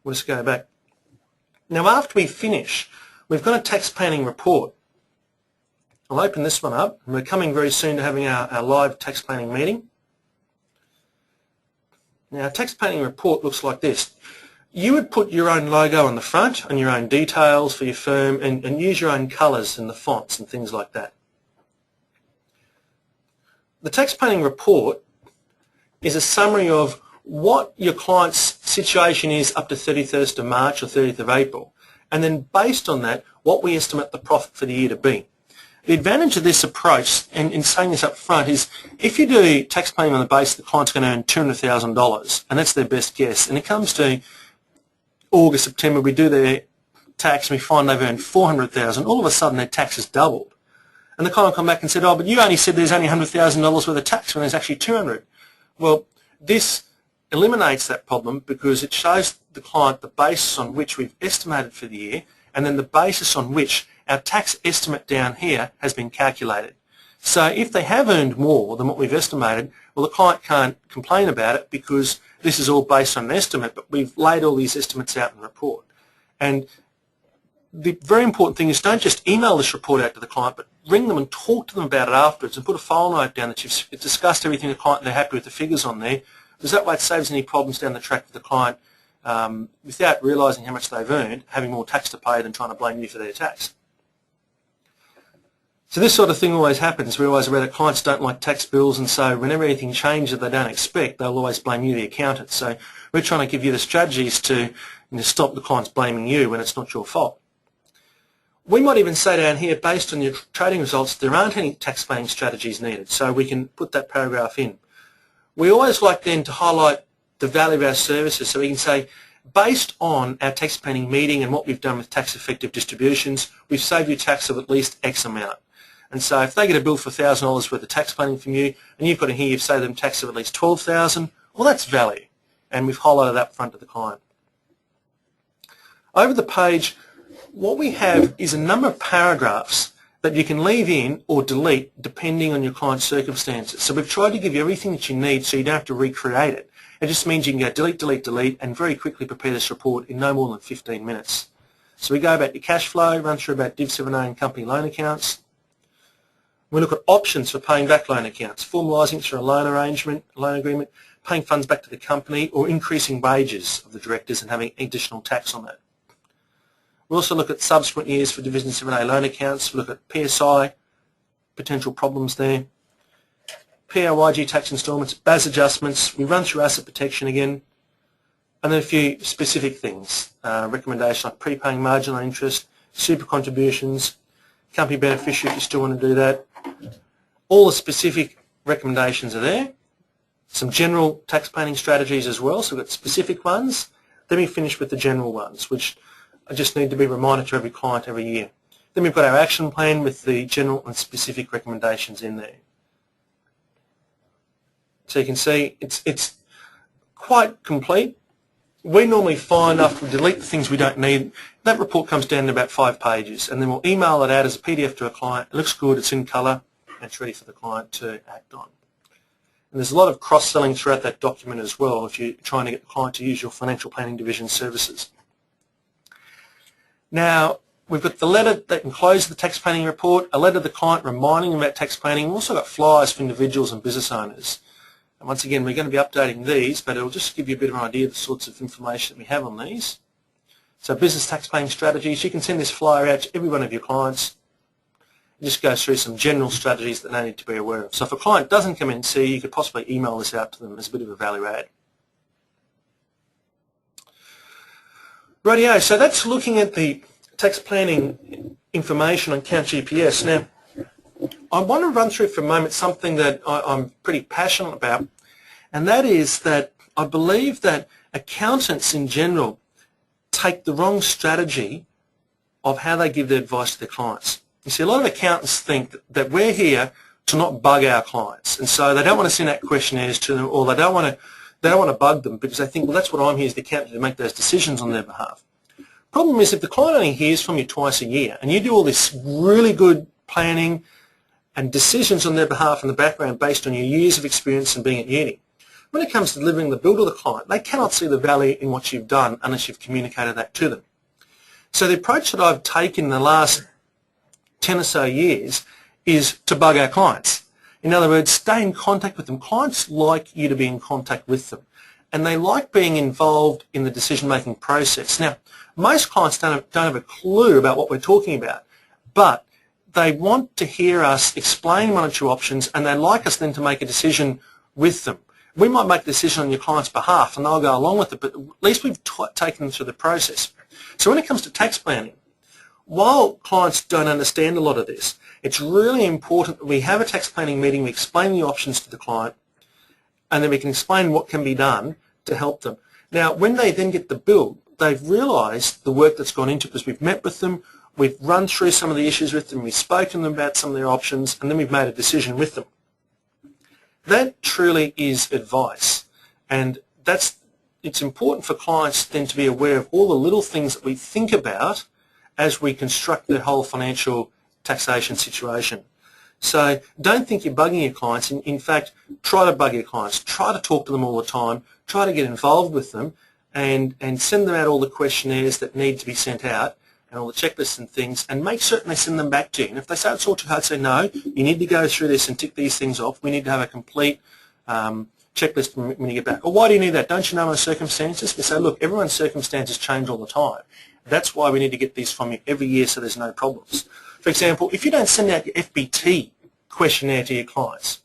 We'll just go back. Now after we finish, we've got a tax planning report. I'll open this one up. We're coming very soon to having our live tax planning meeting. Now, a tax planning report looks like this. You would put your own logo on the front and your own details for your firm and use your own colours and the fonts and things like that. The tax planning report is a summary of what your client's situation is up to 31st of March or 30th of April, and then based on that, what we estimate the profit for the year to be. The advantage of this approach, and in saying this up front, is if you do tax planning on the basis the client's going to earn $200,000, and that's their best guess, and it comes to August, September, we do their tax and we find they've earned $400,000, all of a sudden their tax has doubled. And the client will come back and say, oh, but you only said there's only $100,000 worth of tax when there's actually $200,000. Well, this eliminates that problem because it shows the client the basis on which we've estimated for the year and then the basis on which our tax estimate down here has been calculated. So if they have earned more than what we've estimated, well, the client can't complain about it because this is all based on an estimate, but we've laid all these estimates out in the report. And the very important thing is don't just email this report out to the client, but ring them and talk to them about it afterwards and put a file note down that you've discussed everything with the client and they're happy with the figures on there, because that way it saves any problems down the track with the client without realising how much they've earned, having more tax to pay than trying to blame you for their tax. So this sort of thing always happens. We're always aware that clients don't like tax bills, and so whenever anything changes that they don't expect, they'll always blame you, the accountant. So we're trying to give you the strategies to stop the clients blaming you when it's not your fault. We might even say down here, based on your trading results, there aren't any tax planning strategies needed, so we can put that paragraph in. We always like then to highlight the value of our services, so we can say, based on our tax planning meeting and what we've done with tax effective distributions, we've saved you tax of at least X amount. And so if they get a bill for $1,000 worth of tax planning from you, and you've got in here you've saved them tax of at least $12,000, well, that's value, and we've highlighted that front of the client. Over the page, what we have is a number of paragraphs that you can leave in or delete depending on your client's circumstances. So we've tried to give you everything that you need so you don't have to recreate it. It just means you can go delete, delete, delete, and very quickly prepare this report in no more than 15 minutes. So we go about your cash flow, run through about Div 7A and company loan accounts. We look at options for paying back loan accounts, formalising through a loan arrangement, loan agreement, paying funds back to the company, or increasing wages of the directors and having additional tax on that. We also look at subsequent years for Division 7A loan accounts. We look at PSI, potential problems there, PAYG tax instalments, BAS adjustments. We run through asset protection again, and then a few specific things, recommendations like prepaying marginal interest, super contributions, company beneficiary if you still want to do that. All the specific recommendations are there. Some general tax planning strategies as well, so we've got specific ones. Then we finish with the general ones, which I just need to be reminded to every client every year. Then we've got our action plan with the general and specific recommendations in there. So you can see it's quite complete. We normally find after we delete the things we don't need, that report comes down to about 5 pages, and then we'll email it out as a PDF to a client. It looks good, it's in colour, and it's ready for the client to act on. And there's a lot of cross-selling throughout that document as well if you're trying to get the client to use your financial planning division services. Now, we've got the letter that encloses the tax planning report, a letter to the client reminding them about tax planning. We've also got flyers for individuals and business owners. And once again, we're going to be updating these, but it'll just give you a bit of an idea of the sorts of information that we have on these. So business tax planning strategies, you can send this flyer out to every one of your clients. It just goes through some general strategies that they need to be aware of. So if a client doesn't come in and see you, you could possibly email this out to them as a bit of a value add. Rightio, so that's looking at the tax planning information on Count GPS. Now, I want to run through for a moment something that I'm pretty passionate about, and that is that I believe that accountants in general take the wrong strategy of how they give their advice to their clients. You see, a lot of accountants think that we're here to not bug our clients, and so they don't want to send out questionnaires to them, or they don't want to bug them because they think, well, that's what I'm here as the accountant to make those decisions on their behalf. Problem is, if the client only hears from you twice a year, and you do all this really good planning and decisions on their behalf in the background based on your years of experience and being at uni, when it comes to delivering the bill to the client, they cannot see the value in what you've done unless you've communicated that to them. So the approach that I've taken in the last 10 or so years is to bug our clients. In other words, stay in contact with them. Clients like you to be in contact with them, and they like being involved in the decision-making process. Now, most clients don't have a clue about what we're talking about, but they want to hear us explain one or two options, and they like us then to make a decision with them. We might make a decision on your client's behalf and they'll go along with it, but at least we've taken them through the process. So when it comes to tax planning, while clients don't understand a lot of this, it's really important that we have a tax planning meeting, we explain the options to the client, and then we can explain what can be done to help them. Now, when they then get the bill, they've realised the work that's gone into it because we've met with them, we've run through some of the issues with them, we've spoken to them about some of their options, and then we've made a decision with them. That truly is advice, and it's important for clients then to be aware of all the little things that we think about as we construct the whole financial taxation situation. So don't think you're bugging your clients. In fact, try to bug your clients. Try to talk to them all the time. Try to get involved with them and send them out all the questionnaires that need to be sent out and all the checklists and things, and make certain they send them back to you. And if they say it's all too hard, say no, you need to go through this and tick these things off. We need to have a complete checklist when you get back. Or why do you need that? Don't you know my circumstances? We say, look, everyone's circumstances change all the time. That's why we need to get these from you every year so there's no problems. For example, if you don't send out your FBT questionnaire to your clients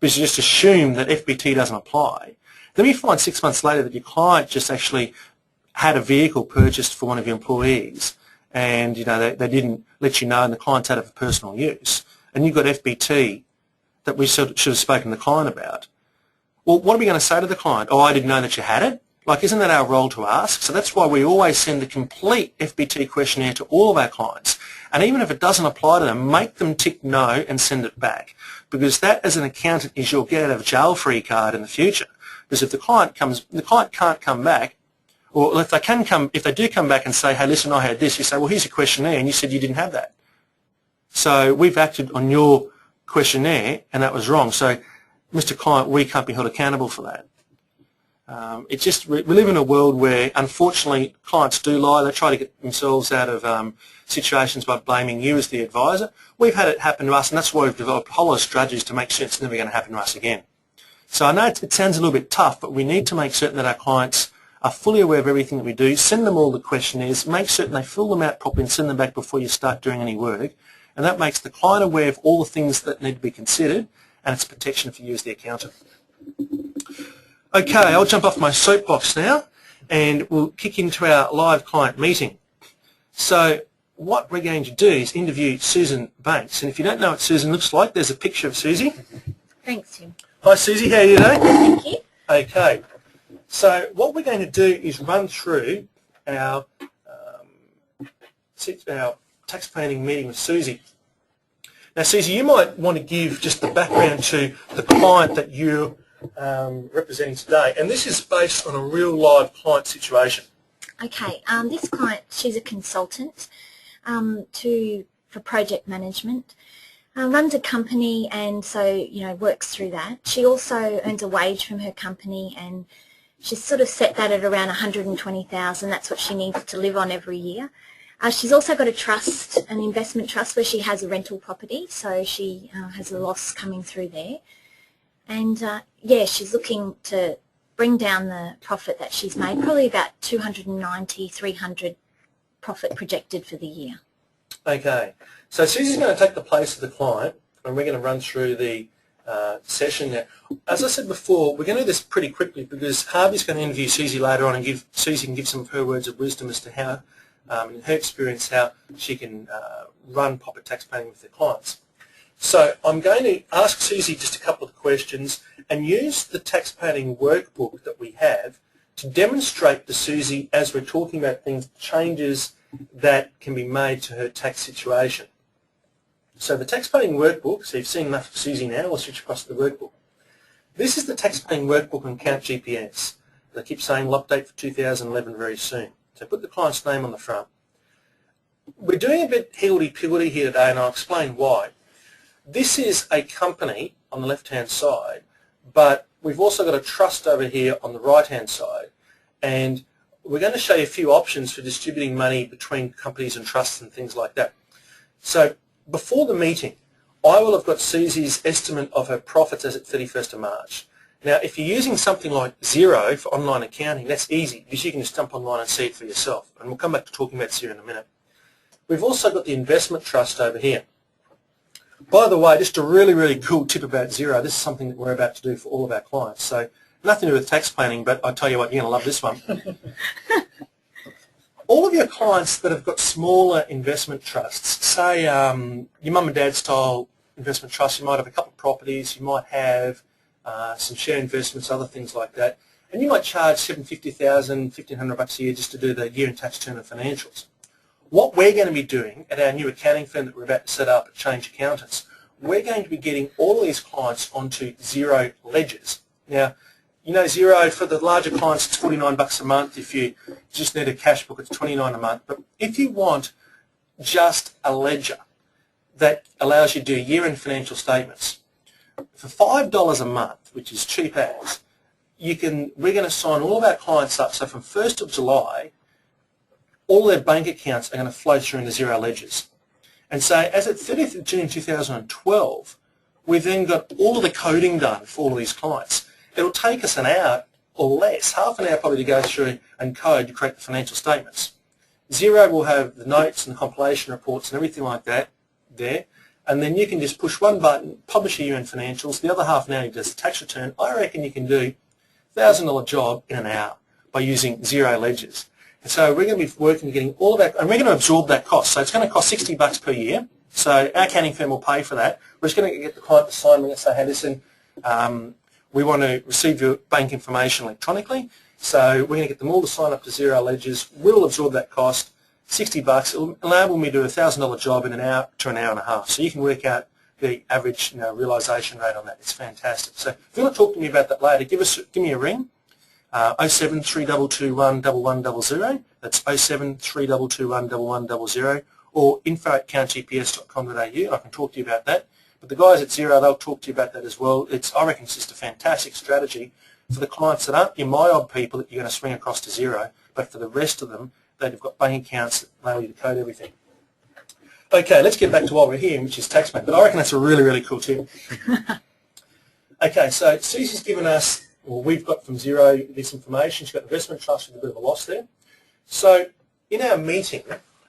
because you just assume that FBT doesn't apply, then you find 6 months later that your client just actually had a vehicle purchased for one of your employees, and they didn't let you know, and the client's had it for personal use, and you've got FBT that we should have spoken to the client about. Well, what are we going to say to the client? Oh, I didn't know that you had it? Like, isn't that our role to ask? So that's why we always send the complete FBT questionnaire to all of our clients, and even if it doesn't apply to them, make them tick no and send it back, because that, as an accountant, is your get out of jail free card in the future. Because if the client can't come back, or if they do come back and say, hey, listen, I had this, you say, well, here's your questionnaire, and you said you didn't have that. So we've acted on your questionnaire, and that was wrong. So, Mr. Client, we can't be held accountable for that. It's just, we live in a world where, unfortunately, clients do lie. They try to get themselves out of situations by blaming you as the advisor. We've had it happen to us, and that's why we've developed a whole lot of strategies to make sure it's never going to happen to us again. So I know it sounds a little bit tough, but we need to make certain that our clients are fully aware of everything that we do, send them all the questionnaires, make certain they fill them out properly and send them back before you start doing any work, and that makes the client aware of all the things that need to be considered, and it's protection for you as the accountant. Okay, I'll jump off my soapbox now, and we'll kick into our live client meeting. So what we're going to do is interview Susan Banks, and if you don't know what Susan looks like, there's a picture of Susie. Thanks, Tim. Hi Susie, how are you today? Thank you. Okay, so what we're going to do is run through our tax planning meeting with Susie. Now Susie, you might want to give just the background to the client that you're representing today, and this is based on a real live client situation. Okay, this client, she's a consultant for project management. Runs a company, and so works through that. She also earns a wage from her company, and she's sort of set that at around $120,000. That's what she needs to live on every year. She's also got a trust, an investment trust, where she has a rental property, so she has a loss coming through there. And yeah, she's looking to bring down the profit that she's made, probably about $290,000, $300,000 profit projected for the year. Okay, so Susie's going to take the place of the client, and we're going to run through the session now. As I said before, we're going to do this pretty quickly because Harvey's going to interview Susie later on, and Susie can give some of her words of wisdom as to how, in her experience, how she can run proper tax planning with her clients. So I'm going to ask Susie just a couple of questions and use the tax planning workbook that we have to demonstrate to Susie, as we're talking about things, changes that can be made to her tax situation. So the tax planning workbook, so you've seen enough of Susie now, we'll switch across to the workbook. This is the tax planning workbook on Count GPS. They keep saying we'll update for 2011 very soon. So put the client's name on the front. We're doing a bit higgledy-piggledy here today, and I'll explain why. This is a company on the left-hand side, but we've also got a trust over here on the right-hand side, and we're going to show you a few options for distributing money between companies and trusts and things like that. So before the meeting, I will have got Susie's estimate of her profits as at 31st of March. Now, if you're using something like Xero for online accounting, that's easy because you can just jump online and see it for yourself. And we'll come back to talking about Xero in a minute. We've also got the investment trust over here. By the way, just a really, really cool tip about Xero. This is something that we're about to do for all of our clients. So nothing to do with tax planning, but I tell you what, you're going to love this one. All of your clients that have got smaller investment trusts, say your mum and dad style investment trust, you might have a couple of properties, you might have some share investments, other things like that, and you might charge $750,000, $1,500 a year just to do the year-end tax return and financials. What we're going to be doing at our new accounting firm that we're about to set up at Change Accountants, we're going to be getting all of these clients onto Xero ledgers. Now, you know, Xero, for the larger clients, it's $49 a month. If you just need a cash book, it's $29 a month. But if you want just a ledger that allows you to do year-end financial statements, for $5 a month, which is cheap as, we're going to sign all of our clients up. So from 1st of July, all their bank accounts are going to flow through into Xero ledgers. And so as at 30th of June 2012, we've then got all of the coding done for all of these clients. It'll take us an hour or less, half an hour probably, to go through and code to create the financial statements. Xero will have the notes and the compilation reports and everything like that there, and then you can just push one button, publish your year-end financials. The other half an hour you do the tax return. I reckon you can do a $1,000 job in an hour by using Xero ledgers. And so we're going to be working, getting all of that, and we're going to absorb that cost. So it's going to cost $60 per year. So our accounting firm will pay for that. We're just going to get the client to sign me and say, hey, listen, we want to receive your bank information electronically. So we're going to get them all to sign up to Xero ledgers. We'll absorb that cost, $60. It'll enable me to do a $1,000 job in an hour to an hour and a half. So you can work out the average, realisation rate on that. It's fantastic. So if you want to talk to me about that later, give me a ring. 07 3221 1100. That's 07 3221 1100, or info@countgps.com.au, and I can talk to you about that. But the guys at Xero, they'll talk to you about that as well. I reckon it's just a fantastic strategy for the clients that aren't your MyOb people that you're going to swing across to Xero, but for the rest of them, they've got bank accounts that allow you to code everything. Okay, let's get back to why we're here, which is tax planning. But I reckon that's a really, really cool tip. Okay, so Susie's given us, well, we've got from Xero this information. She's got investment trust with a bit of a loss there. So in our meeting,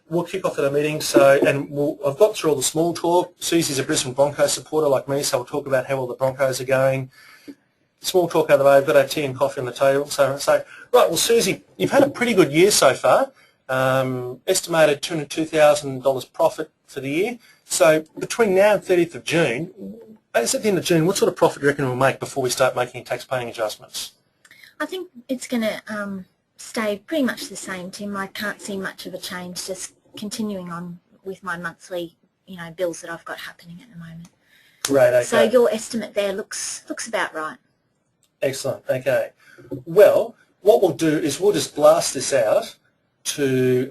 we'll kick off at a meeting. I've got through all the small talk. Susie's a Brisbane Broncos supporter like me, so we'll talk about how all the Broncos are going. Small talk out of the way. We've got our tea and coffee on the table. So right, well, Susie, you've had a pretty good year so far. Estimated $202,000 profit for the year. So between now and 30th of June, at the end of June, what sort of profit do you reckon we'll make before we start making tax paying adjustments? I think it's going to stay pretty much the same, Tim. I can't see much of a change, just continuing on with my monthly, bills that I've got happening at the moment. Great, okay. So your estimate there looks about right. Excellent, okay. Well, what we'll do is we'll just blast this out to,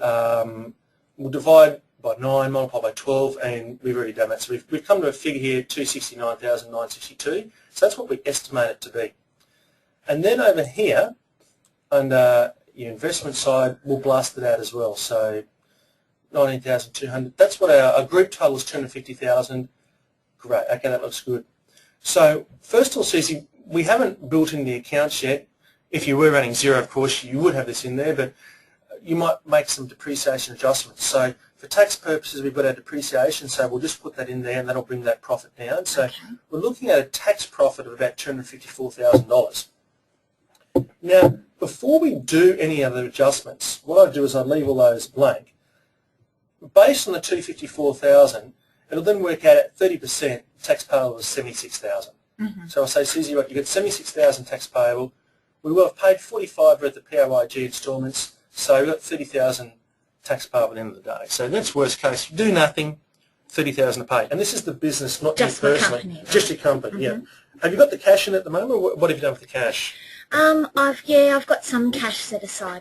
we'll divide by 9, multiply by 12, and we've already done that. So we've come to a figure here, 269,962. So that's what we estimate it to be. And then over here, under your investment side, we'll blast it out as well. So 19,200. That's what our group total is, 250,000. Great. Okay, that looks good. So first of all, Susie, we haven't built in the accounts yet. If you were running Xero, of course, you would have this in there, but you might make some depreciation adjustments. So for tax purposes, we've got our depreciation, so we'll just put that in there, and that'll bring that profit down. So we're looking at a tax profit of about $254,000. Now, before we do any other adjustments, what I'd do is I'd leave all those blank. Based on the $254,000, it'll then work out at 30%, tax payable is $76,000. So I'll say, Susie, right, you've got $76,000 tax payable. We will have paid $45,000 worth of PAYG instalments, so we've got $30,000 tax payable at the end of the day. So that's worst case. You do nothing, $30,000 to pay. And this is the business, not just you personally. Company, right? Just your company, yeah. Have you got the cash in at the moment, or what have you done with the cash? I've got some cash set aside.